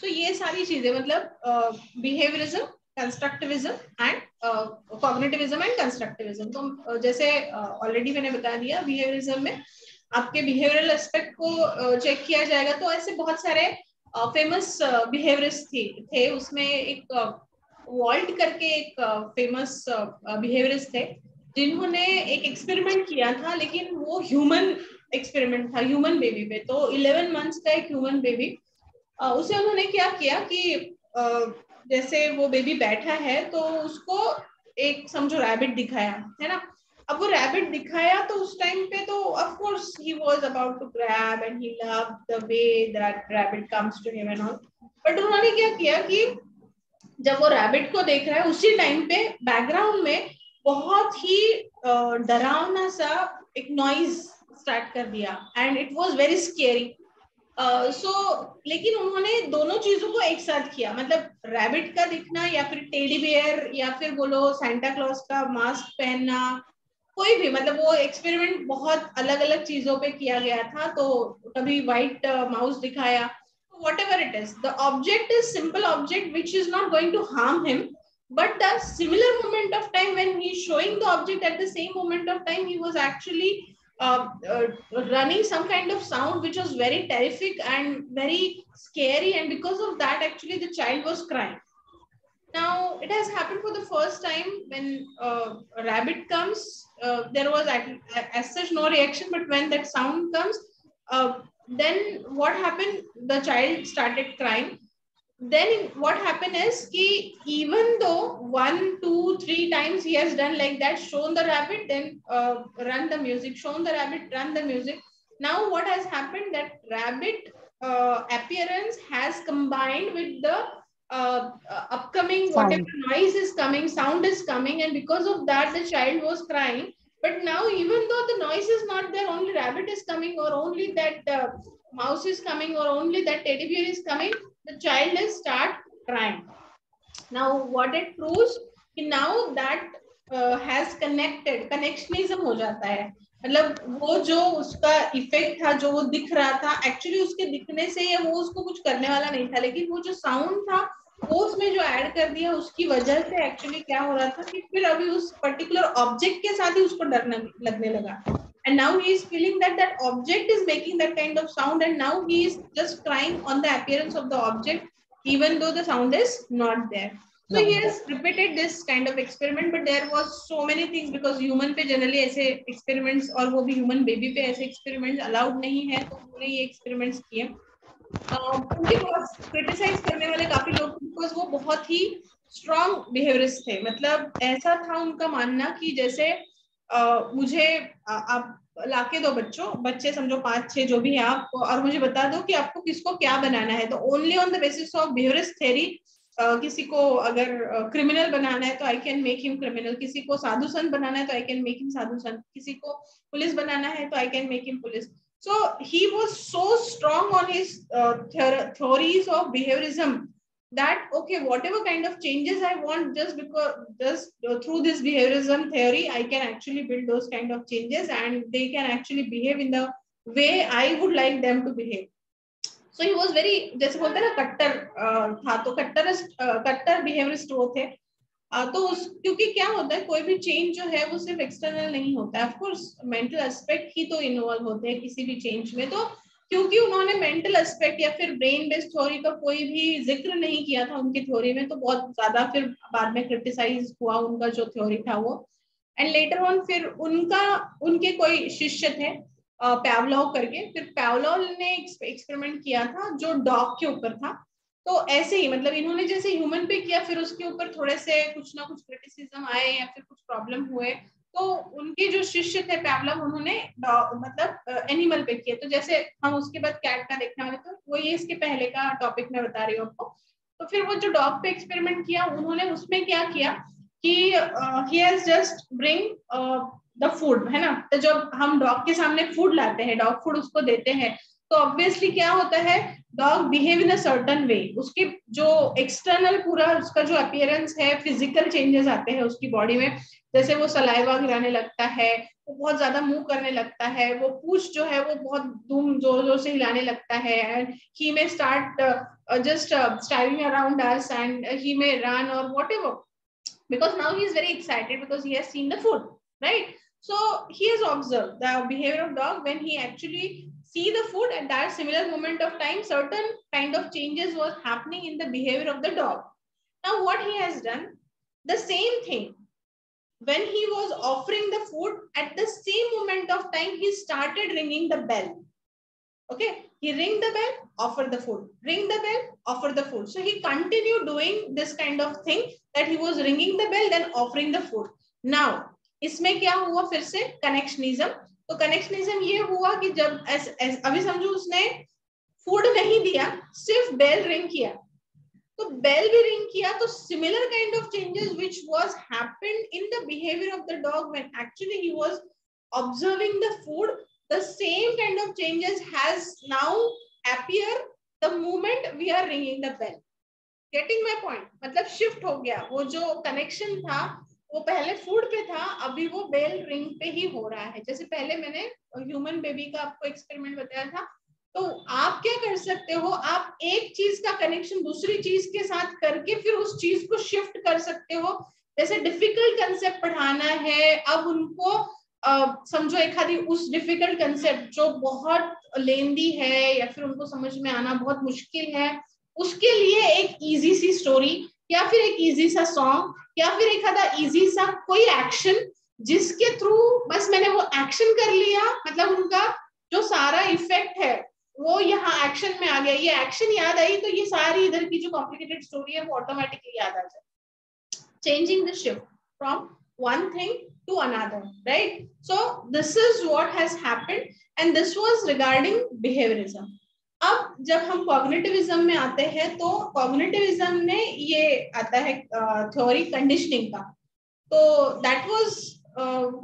सो ये सारी चीजें मतलब behaviourism, constructivism and cognitivism and constructivism. तो जैसे ऑलरेडी मैंने बता दिया, बिहेवियरिज्म में आपके बिहेवियरल एस्पेक्ट को चेक किया जाएगा। तो ऐसे बहुत सारे फेमस बिहेवियरिस्ट थे। उसमें एक वॉल्ट करके एक फेमस बिहेवियरिस्ट थे, जिन्होंने एक एक्सपेरिमेंट किया था, लेकिन वो ह्यूमन एक्सपेरिमेंट था, ह्यूमन बेबी पे। तो 11 मंथ्स का एक ह्यूमन बेबी, उसे उन्होंने क्या किया कि जैसे वो बेबी बैठा है तो उसको एक समझो रैबिट दिखाया, है ना। अब वो रैबिट दिखाया तो उस टाइम पे तो of course he was about to grab and he loved the way that rabbit comes to him and all. But उन्होंने क्या किया कि जब वो रैबिट को देख रहा है, उसी टाइम पे बैकग्राउंड में बहुत ही डरावना सा एक नॉइज स्टार्ट कर दिया and it was very scary. लेकिन उन्होंने दोनों चीजों को एक साथ किया, मतलब रैबिट का दिखना या फिर टेडी बियर या फिर बोलो सांता क्लॉज का मास्क पहनना, कोई भी, मतलब वो एक्सपेरिमेंट बहुत अलग अलग चीजों पे किया गया था। तो कभी व्हाइट माउस दिखाया, whatever it is, the object is simple object which is not going to harm him, but the similar moment of time when he is showing the object, at the same moment of time he was actually running some kind of sound which was very terrific and very scary, and because of that actually the child was crying. Now it has happened for the first time when a rabbit comes, there was as such no reaction, but when that sound comes, then what happened, the child started crying. Then what happened is ki even though 1, 2, 3 times he has done like that, shown the rabbit, then run the music, shown the rabbit, run the music. Now what has happened, that rabbit appearance has combined with the upcoming whatever noise is coming, sound is coming, and because of that the child was crying. But now even though the noise is not there, only rabbit is coming, or only that mouse is coming, or only that teddy bear is coming, the child is start crying. Now what it proves, now that has connected, connectionism हो जाता है, मतलब वो जो उसका effect था, जो वो दिख रहा था, एक्चुअली उसके दिखने से या वो उसको कुछ करने वाला नहीं था, लेकिन वो जो साउंड था वो उसमें जो ऐड कर दिया, उसकी वजह से एक्चुअली क्या हो रहा था कि फिर अभी उस पर्टिकुलर ऑब्जेक्ट के साथ ही उसको डरने लगने लगा। And now he is feeling that that object is making that kind of sound, and now he is just crying on the appearance of the object, even though the sound is not there. So he has repeated this kind of experiment, but there was so many things, because human पे generally ऐसे experiments, और वो भी human baby पे ऐसे experiments allowed नहीं है, तो उन्होंने ये experiments किए। उनके बहुत क्रिटिसाइज करने वाले काफी लोग, बिकॉज वो बहुत ही स्ट्रॉन्ग बिहेवियरिस्ट थे। मतलब ऐसा था उनका मानना कि जैसे मुझे आप लाके दो बच्चे समझो 5-6 जो भी है आप, और मुझे बता दो कि आपको किसको क्या बनाना है, तो only on the basis of behaviourist theory किसी को अगर क्रिमिनल बनाना है तो I can make him criminal, किसी को साधु संत बनाना है तो आई कैन मेक हिम साधु संत, किसी को पुलिस बनाना है तो I can make him police. So he was so strong on his theories of behaviorism that okay, whatever kind of changes I want, just through this behaviorism theory, I can actually build those kind of changes, and they can actually behave in the way I would like them to behave. So he was very, जैसे बोलते हैं ना कट्टर था, तो कट्टर behaviourist वो थे। तो क्योंकि क्या होता है, कोई भी चेंज जो है वो सिर्फ एक्सटर्नल नहीं होता है, ऑफ कोर्स मेंटल एस्पेक्ट ही तो इन्वॉल्व होते हैं किसी भी चेंज में। तो क्योंकि उन्होंने मेंटल एस्पेक्ट या फिर ब्रेन बेस्ड थ्योरी का कोई भी जिक्र नहीं किया था उनकी थ्योरी में, तो बहुत ज्यादा फिर बाद में क्रिटिसाइज हुआ उनका जो थ्योरी था वो। एंड लेटर ऑन फिर उनके कोई शिष्य थे पैवलोव करके, फिर पैवलोव ने एक्सपेरिमेंट किया था जो डॉग के ऊपर था। तो ऐसे ही मतलब इन्होंने जैसे ह्यूमन पे किया, फिर उसके ऊपर थोड़े से कुछ ना कुछ क्रिटिसिज्म आए या फिर कुछ प्रॉब्लम हुए, तो उनके जो शिष्य थे पैवलोव, उन्होंने मतलब एनिमल पे किया। तो जैसे हम उसके बाद कैट का देखने वाले, तो वो ये इसके पहले का टॉपिक मैं बता रही हूँ आपको। तो फिर वो जो डॉग पे एक्सपेरिमेंट किया, उन्होंने उसमें क्या किया कि he has just bring the food, है ना। तो जब हम डॉग के सामने फूड लाते हैं, डॉग फूड उसको देते हैं, तो ऑब्वियसली क्या होता है, dog behave in a certain way, उसकी जो एक्सटर्नल पूरा उसका जो अपीयरेंस है, फिजिकल चेंजेस आते हैं उसकी बॉडी में, जैसे वो सलाइवा गिराने लगता है, वो बहुत ज्यादा मूव करने लगता है, वो पूंछ जो है वो बहुत धूम जोर जोर से हिलाने लगता है, एंड ही में start just staring around us, and he may run or whatever, because now he is very excited because he has seen the food, right? So he has observed the behavior of dog when he actually see the food. At that similar moment of time, certain kind of changes was happening in the behavior of the dog. Now what he has done, the same thing, when he was offering the food, at the same moment of time he started ringing the bell. Okay, he ring the bell, offer the food, ring the bell, offer the food. So he continued doing this kind of thing, that he was ringing the bell, then offering the food. Now इसमें क्या हुआ, फिर से connectionism. तो connectionism ये हुआ कि जब अभी समझो उसने फूड नहीं दिया, सिर्फ बेल रिंग किया, तो बेल भी रिंग किया, तो similar kind of changes which was happened in the behaviour of the dog when actually he was observing the food, the same kind of changes has now appear the moment we are ringing the bell. Getting my point? मतलब shift हो गया, वो जो connection था वो पहले food पे था, अभी वो बेल रिंग पे ही हो रहा है. जैसे पहले मैंने ह्यूमन बेबी का आपको एक्सपेरिमेंट बताया था, तो आप क्या कर सकते हो, आप एक चीज का कनेक्शन दूसरी चीज के साथ करके फिर उस चीज को शिफ्ट कर सकते हो. जैसे डिफिकल्ट कंसेप्ट पढ़ाना है, अब उनको समझो एक आधी उस डिफिकल्ट कंसेप्ट जो बहुत लेंदी है या फिर उनको समझ में आना बहुत मुश्किल है, उसके लिए एक इजी सी स्टोरी या फिर एक इजी सा सॉन्ग या फिर एक आधा इजी सा कोई एक्शन, जिसके थ्रू बस मैंने वो एक्शन कर लिया, मतलब उनका जो सारा इफेक्ट है वो यहाँ एक्शन में आ गया, ये एक्शन याद आई तो ये सारी इधर की जो कॉम्प्लिकेटेड स्टोरी है वो ऑटोमेटिकली याद आ जाए. Changing the shift from one thing to another, right? So this is what has happened, and this was regarding behaviorism. अब जब हम कॉग्निटिविज्म में आते हैं, तो कॉग्निटिविज्म में ये आता है थ्योरी कंडीशनिंग का. तो that was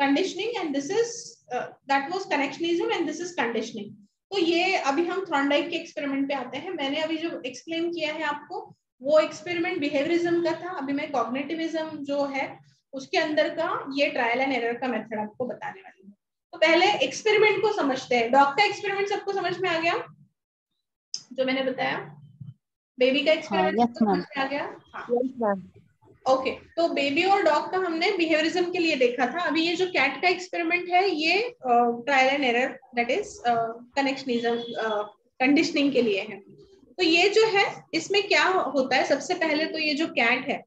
conditioning and this is that was connectionism and this is conditioning. तो ये अभी हम थॉर्नडाइक के एक्सपेरिमेंट पे आते हैं. मैंने अभी जो एक्सप्लेन किया है आपको वो एक्सपेरिमेंट बिहेवियरिज्म का था. अभी मैं कॉग्निटिविज्म जो है उसके अंदर का ये ट्रायल एंड एरर का मेथड आपको बताने वाली हूँ. तो पहले एक्सपेरिमेंट को समझते हैं. डॉग का एक्सपेरिमेंट सबको समझ में आ गया जो मैंने बताया? बेबी का एक्सपेरिमेंट समझ में आ गया? हाँ, ओके. तो बेबी और डॉग का हमने बिहेवियरिज्म के लिए देखा था. अभी ये जो कैट का एक्सपेरिमेंट है ये trial and error, that is connectionism conditioning के लिए है. तो ये जो है इसमें क्या होता है, सबसे पहले तो ये जो कैट है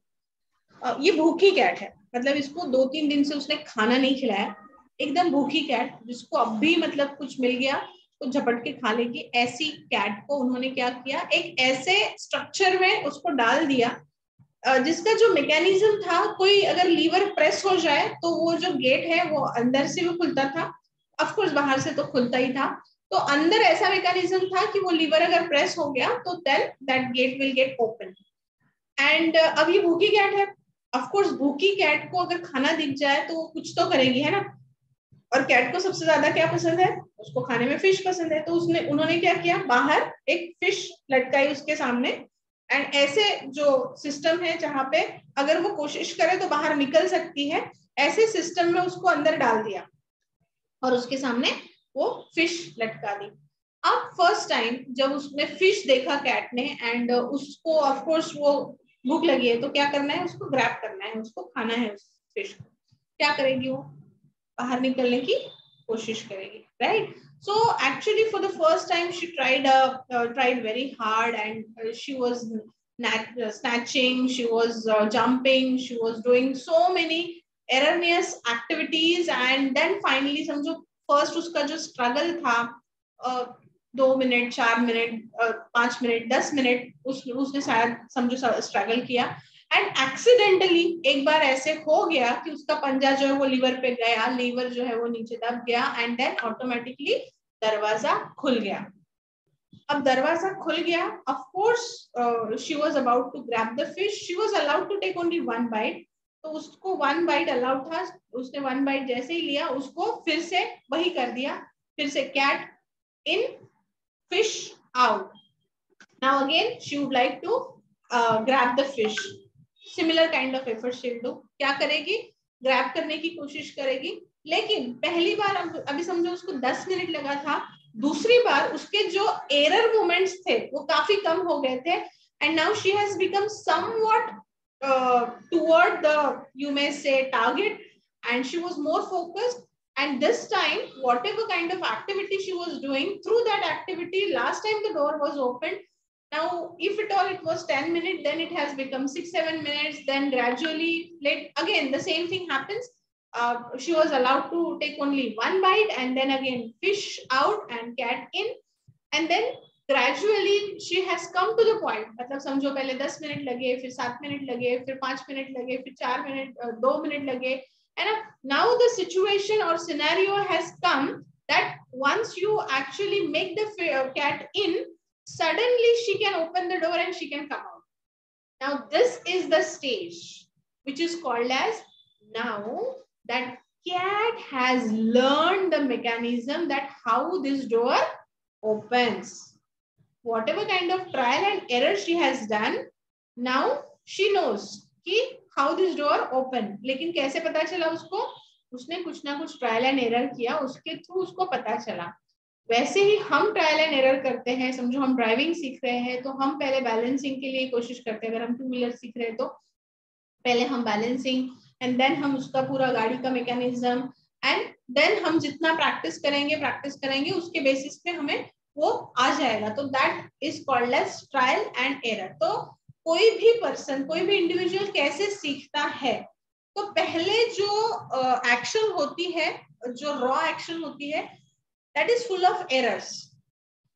ये भूखी कैट है, मतलब इसको 2-3 दिन से उसने खाना नहीं खिलाया, एकदम भूखी कैट, जिसको अब भी मतलब कुछ मिल गया तो झपट के खा लेगी. ऐसी कैट को उन्होंने क्या किया, एक ऐसे स्ट्रक्चर में उसको डाल दिया जिसका जो मैकेनिज्म था, कोई अगर लीवर प्रेस हो जाए तो वो जो गेट है वो अंदर से भी खुलता था, ऑफ कोर्स बाहर से तो खुलता ही था. तो अंदर ऐसा मैकेनिज्म था कि वो लीवर अगर प्रेस हो गया तो then that gate will get open. And अब ये भूखी कैट है, ऑफ कोर्स भूखी कैट को अगर खाना दिख जाए तो वो कुछ तो करेगी, है ना. और कैट को सबसे ज्यादा क्या पसंद है, उसको खाने में फिश पसंद है. तो उन्होंने क्या किया, बाहर एक फिश लटकाई उसके सामने, एंड ऐसे जो सिस्टम है जहां पे अगर वो कोशिश करे तो बाहर निकल सकती है, ऐसे सिस्टम में उसको अंदर डाल दिया और उसके सामने वो फिश लटका दी. अब फर्स्ट टाइम जब उसने फिश देखा कैट ने, एंड उसको ऑफ कोर्स वो भूख लगी है तो क्या करना है, उसको ग्रैब करना है, उसको खाना है उस फिश को. क्या करेगी, वो बाहर निकलने की कोशिश करेगी, right. So actually for the first time she tried very hard, and she was snatching, she was jumping, she was doing so many erroneous activities, and then finally समझो first उसका जो struggle था 2 मिनट 4 मिनट 5 मिनट 10 मिनट उसने शायद समझो struggle किया, and accidentally एक बार ऐसे हो गया कि उसका पंजा जो है वो लीवर पे गया, लीवर जो है वो नीचे दब गया, एंड देन ऑटोमेटिकली दरवाजा खुल गया. अब दरवाजा खुल गया, of course she was about to grab the fish, she was allowed to take only 1 bite. तो उसको 1 बाइट अलाउड था, उसने 1 बाइट जैसे ही लिया उसको फिर से वही कर दिया, फिर से cat in fish out. Now again she would like to grab the fish. Similar kind of effort she will do. क्या करेगी? ग्रैब करने की कोशिश करेगी, लेकिन पहली बार अभी समझो उसको 10 मिनट लगा था, दूसरी बार उसके जो एरर मोमेंट्स थे वो काफी कम हो गए थे, and now she has become somewhat toward the, you may say, target, and she was more focused. And this time whatever kind of activity she was doing, through that activity, last time the door was opened, now if at all it was 10 minutes, then it has become 6-7 minutes, then gradually again the same thing happens. She was allowed to take only one bite, and then again fish out and cat in, and then gradually she has come to the point. मतलब समझो पहले 10 minute लगे, फिर 7 minute लगे, फिर 5 minute लगे, फिर 4 minute 2 minute लगे, and now the situation or scenario has come that once you actually make the cat in, suddenly she can open the door and she can come out. Now this is the stage which is called as, now that cat has learned the mechanism that how this door opens. Whatever kind of trial and error she has done, now she knows कि how this door open. लेकिन कैसे पता चला उसको? उसने कुछ ना कुछ ट्रायल एंड एरर किया, उसके थ्रू उसको पता चला. वैसे ही हम ट्रायल एंड एरर करते हैं. समझो हम ड्राइविंग सीख रहे हैं तो हम पहले बैलेंसिंग के लिए कोशिश करते हैं. अगर हम 2 व्हीलर सीख रहे हैं तो पहले हम बैलेंसिंग, एंड देन हम उसका पूरा गाड़ी का मैकेनिज्म, एंड देन हम जितना प्रैक्टिस करेंगे उसके बेसिस पे हमें वो आ जाएगा. तो that is called as trial and error. तो कोई भी पर्सन, कोई भी इंडिविजुअल कैसे सीखता है? तो पहले जो एक्शन होती है, जो रॉ एक्शन होती है, that is full of errors.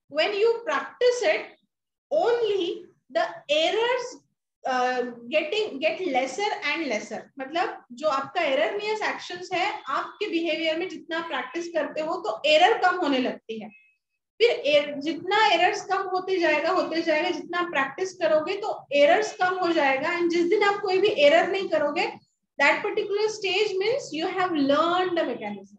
When you practice it, only the errors get lesser and lesser. मतलब जो आपका erroneous actions है, आपके behavior में जितना प्रैक्टिस करते हो तो एरर कम होने लगती है. फिर जितना एरर्स कम होते जाएगा, जितना प्रैक्टिस करोगे तो एरर्स कम हो जाएगा. एंड जिस दिन आप कोई भी एरर नहीं करोगे, that particular stage means you have learned the mechanism,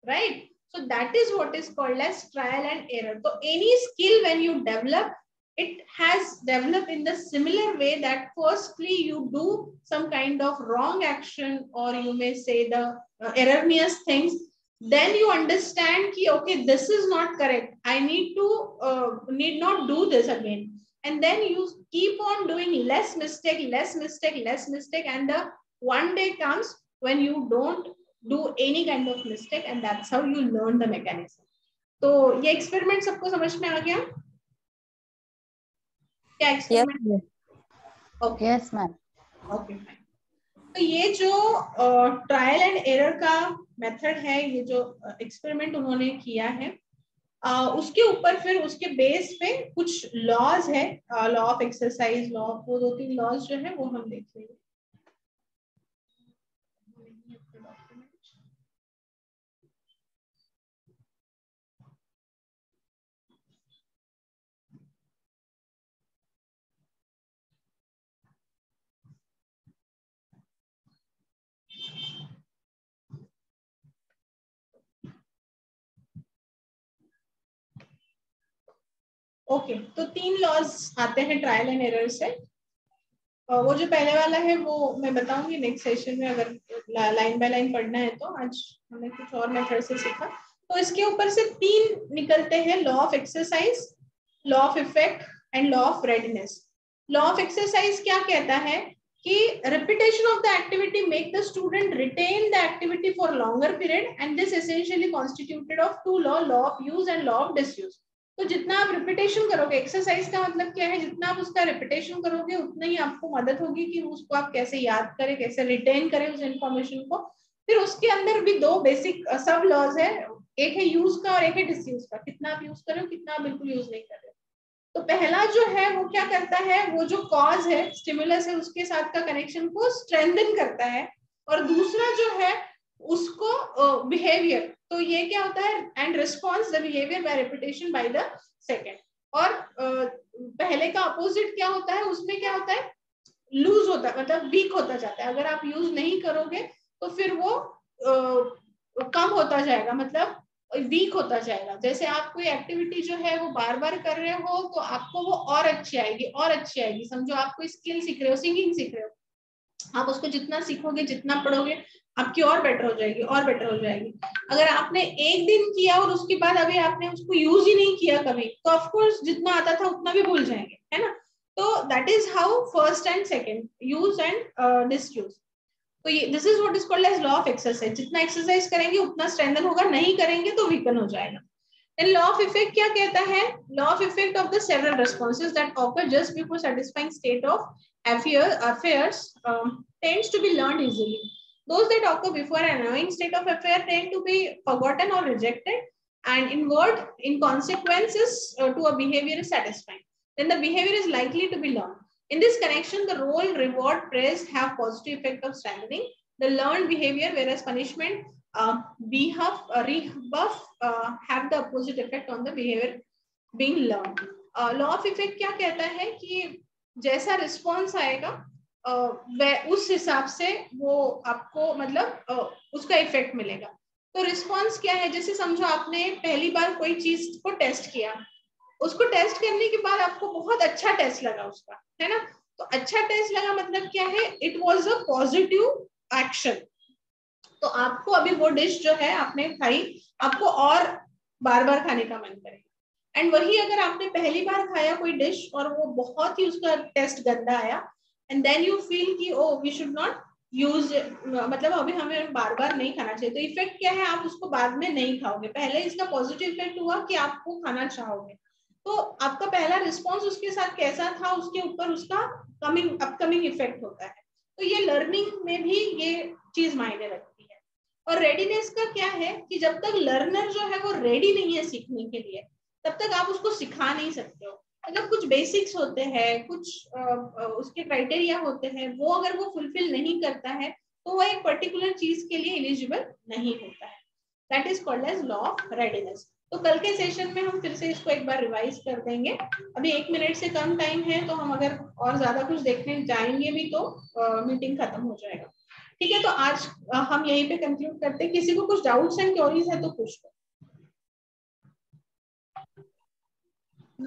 right? So that is what is called as trial and error. So any skill when you develop, it has developed in the similar way that firstly you do some kind of wrong action, or you may say the erroneous things. Then you understand ki, okay, this is not correct. I need not do this again. And then you keep on doing less mistake, and the one day comes when you don't do any kind of mistake, and that's how you learn the mechanism. तो ये experiment सबको समझ में आ गया? क्या experiment? Yes. Okay. Yes, ma'am. Okay, fine. तो ये जो ट्रायल एंड एरर का मेथड है, ये जो एक्सपेरिमेंट उन्होंने किया है, उसके ऊपर फिर उसके बेस पे कुछ लॉज है, law of exercise, law of, वो 2-3 लॉज जो है वो हम देख लेंगे. ओके, तो 3 लॉज आते हैं ट्रायल एंड एरर से. वो जो पहले वाला है वो मैं बताऊंगी नेक्स्ट सेशन में, अगर लाइन बाय लाइन पढ़ना है तो. आज हमने कुछ और मेथड से सीखा. तो इसके ऊपर से 3 निकलते हैं: law of exercise, law of effect and law of redness. Law of exercise क्या कहता है कि repetition of the activity make the student retain the activity for longer period, and this essentially constituted of 2 law of use and law of disuse. तो जितना आप repetition करोगे, exercise का मतलब क्या है, जितना आप उसका रिपीटेशन करोगे उतना ही आपको मदद होगी कि उसको आप कैसे याद करें, कैसे रिटेन करें उस इंफॉर्मेशन को. फिर उसके अंदर भी 2 बेसिक सब लॉज है, एक है यूज का और एक है डिसयूज का. कितना आप यूज करो, कितना आप बिल्कुल यूज नहीं कर रहे. तो पहला जो है वो क्या करता है, वो जो कॉज है, स्टिमुलस है, उसके साथ का कनेक्शन को स्ट्रेंथन करता है, और दूसरा जो है उसको बिहेवियर. तो ये क्या होता है, and response the behaviour by repetition by the second. और पहले का अपोजिट क्या होता है, उसमें क्या होता है, लूज होता है, मतलब वीक होता जाता है. अगर आप यूज नहीं करोगे तो फिर वो कम होता जाएगा, मतलब वीक होता जाएगा। जैसे आप कोई एक्टिविटी जो है वो बार बार कर रहे हो तो आपको वो और अच्छी आएगी, और अच्छी आएगी। समझो आप कोई स्किल सीख रहे हो, सिंगिंग सीख रहे हो, आप उसको जितना सीखोगे, जितना पढ़ोगे, आपकी और बेटर हो जाएगी, और बेटर हो जाएगी। अगर आपने एक दिन किया और उसके बाद अभी आपने उसको यूज ही नहीं किया कभी, तो ऑफकोर्स जितना आता था उतना भी भूल जाएंगे, है ना। तो that is how first and second, use and disuse. तो ये this is what is called as law of exercise. जितना एक्सरसाइज करेंगे उतना स्ट्रेंथन होगा, नहीं करेंगे तो वीकन हो जाएगा। एंड लॉ ऑफ इफेक्ट क्या कहता है? Law of effect of the several responses that occur just before satisfying state of affairs tends to be learned easily. Those that occur before an annoying state of affair tend to be forgotten or rejected, and inward in consequences to a behavior is satisfying. Then the behavior is likely to be learned. In this connection, the role, reward, praise have positive effect of strengthening the learned behavior, whereas punishment, rebuff have the opposite effect on the behavior being learned. Law of effect क्या कहता है कि जैसा response आएगा उस हिसाब से वो आपको मतलब उसका इफेक्ट मिलेगा। तो रिस्पॉन्स क्या है? जैसे समझो आपने पहली बार कोई चीज को टेस्ट किया, उसको टेस्ट करने के बाद आपको बहुत अच्छा टेस्ट लगा उसका, है ना। तो अच्छा टेस्ट लगा मतलब क्या है? It was a positive action. तो आपको अभी वो डिश जो है आपने खाई, आपको और बार बार खाने का मन करेगा। एंड वही अगर आपने पहली बार खाया कोई डिश और वो बहुत ही उसका टेस्ट गंदा आया, एंड देन यू फील कि oh we should not use, मतलब अभी हमें बार बार नहीं खाना चाहिए। तो इफेक्ट क्या है? आप उसको बाद में नहीं खाओगे। पहले इसका पॉजिटिव इफेक्ट हुआ कि आपको खाना चाहोगे, तो आपका पहला रिस्पॉन्स उसके साथ कैसा था, उसके ऊपर उसका कमिंग अपकमिंग इफेक्ट होता है। तो ये लर्निंग में भी ये चीज मायने रखती है। और रेडीनेस का क्या है कि जब तक लर्नर जो है वो रेडी नहीं है सीखने के लिए, तब तक आप उसको सिखा नहीं सकते हो। मतलब कुछ बेसिक्स होते हैं, कुछ उसके क्राइटेरिया होते हैं, वो अगर वो फुलफिल नहीं करता है तो वो एक पर्टिकुलर चीज के लिए एलिजिबल नहीं होता है। That is called as law of readiness. तो कल के सेशन में हम फिर से इसको एक बार रिवाइज कर देंगे। अभी 1 मिनट से कम टाइम है, तो हम अगर और ज्यादा कुछ देखने जाएंगे भी तो मीटिंग खत्म हो जाएगा। ठीक है, तो आज हम यहीं पे कंक्लूड करते हैं। किसी को कुछ डाउट्स एंड क्वेरीज है तो पूछ लो।